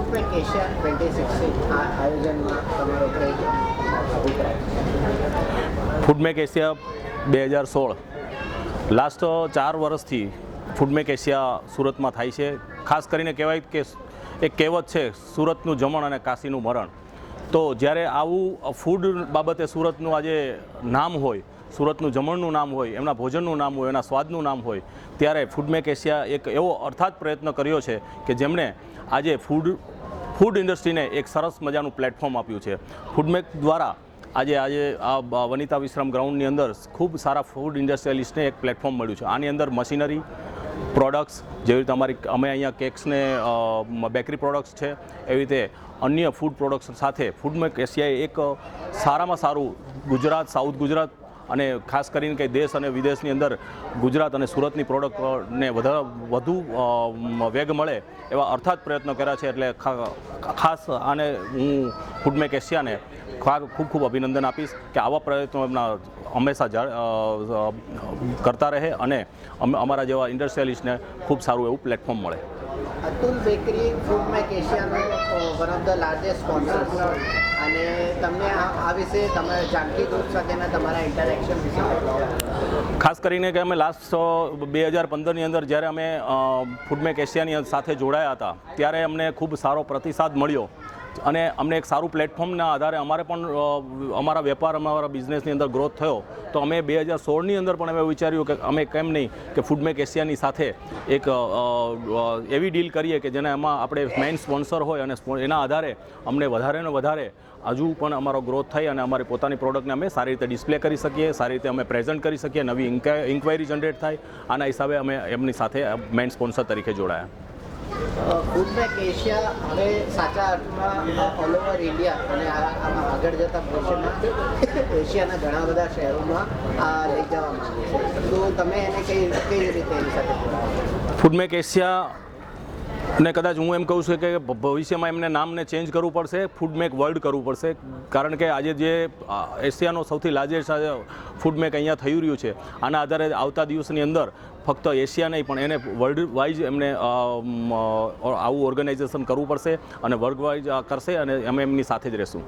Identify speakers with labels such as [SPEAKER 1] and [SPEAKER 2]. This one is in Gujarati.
[SPEAKER 1] ફૂડમેક એશિયા 2016 આ આયોજનમાં તમારો કંઈ અભિપ્રાય?
[SPEAKER 2] ફૂડમેક એશિયા 2016 લાસ્ટ 4 વર્ષથી ફૂડમેક એશિયા સુરતમાં થાય છે. ખાસ કરીને કહેવાય કે એક કહેવત છે, સુરતનું જમણ અને કાશીનું મરણ. તો જ્યારે આવું ફૂડ બાબતે સુરતનું આજે નામ હોય, સુરતનું જમણનું નામ હોય, એમના ભોજનનું નામ હોય, એના સ્વાદનું નામ હોય, ત્યારે ફૂડમેક એશિયા એક એવો અર્થાત પ્રયત્ન કર્યો છે કે જેમણે આજે ફૂડ ઇન્ડસ્ટ્રીને એક સરસ મજાનું પ્લેટફોર્મ આપ્યું છે. ફૂડમેક દ્વારા આજે આ વનિતા વિશ્રામ ગ્રાઉન્ડની અંદર ખૂબ સારા ફૂડ ઇન્ડસ્ટ્રીયલિસ્ટને એક પ્લેટફોર્મ મળ્યું છે. આની અંદર મશીનરી પ્રોડક્ટ્સ, જેવી રીતે અમે અહીંયા કેક્સને બેકરી પ્રોડક્ટ્સ છે, એવી રીતે અન્ય ફૂડ પ્રોડક્ટ્સ સાથે ફૂડમેક એશિયાએ એક સારામાં સારું ગુજરાત, સાઉથ ગુજરાત અને ખાસ કરીને કંઈ દેશ અને વિદેશની અંદર ગુજરાત અને સુરતની પ્રોડક્ટને વધુ વેગ મળે એવા અર્થાત પ્રયત્નો કર્યા છે. એટલે ખાસ આને હું ફૂડમેક એશિયાને ખૂબ અભિનંદન આપીશ કે આવા પ્રયત્નો એમના હંમેશા કરતા રહે અને અમારા જેવા ઇન્ડસ્ટ્રીયલિસ્ટને ખૂબ સારું એવું પ્લેટફોર્મ મળે.
[SPEAKER 1] અતુલ બેકરી ફૂડમેક એશિયાનો one of the largest sponsor છે અને તમને આ વિશે તમે જાનકી ગ્રુપ સાથેના તમારા ઇન્ટરેક્શન વિશે
[SPEAKER 2] ખાસ કરીને કે અમે લાસ્ટ 2015ની અંદર જ્યારે અમે ફૂડમેક એશિયાની સાથે જોડાયા હતા ત્યારે અમને ખૂબ સારો પ્રતિસાદ મળ્યો અને અમને એક સારું પ્લેટફોર્મના આધારે અમારે પણ અમારા વેપાર, અમારા બિઝનેસની અંદર ગ્રોથ થયો. તો અમે 2016ની અંદર પણ અમે વિચાર્યું કે અમે કેમ નહીં કે ફૂડમેક એશિયાની સાથે એક એવી ડીલ કરીએ કે જેને એમાં આપણે મેઇન સ્પોન્સર હોય અને એના આધારે અમને વધારે ને વધારે હજુ પણ અમારો ગ્રોથ થઈ અને અમારી પોતાની પ્રોડક્ટને અમે સારી રીતે ડિસ્પ્લે કરી શકીએ, સારી રીતે અમે પ્રેઝન્ટ કરી શકીએ, નવી ઇન્ક્વાયરી જનરેટ થાય. આના હિસાબે અમે એમની સાથે મેઇન સ્પોન્સર તરીકે જોડાયા.
[SPEAKER 1] ફૂડમેક એશિયા હવે સાચા અર્થમાં ઓલ ઓવર ઇન્ડિયા અને આગળ જતા ભવિષ્યમાં એશિયાના ઘણા બધા શહેરોમાં આ લઈ જવા માંગે છે. તો તમે એને કઈ રીતે એની સાથે
[SPEAKER 2] ફૂડમેક એશિયા ને કદાચ હું એમ કહું છું કે ભવિષ્યમાં એમને નામને ચેન્જ કરવું પડશે, ફૂડમેક વર્લ્ડ કરવું પડશે. કારણ કે આજે જે એશિયાનો સૌથી લાર્જેસ્ટ ફૂડમેક અહીંયા થઈ રહ્યું છે, આના આધારે આવતા દિવસની અંદર ફક્ત એશિયા નહીં પણ એને વર્લ્ડ વાઇઝ એમને આવું ઓર્ગેનાઇઝેશન કરવું પડશે અને વર્લ્ડ વાઇઝ કરશે અને અમે એમની સાથે જ રહીશું.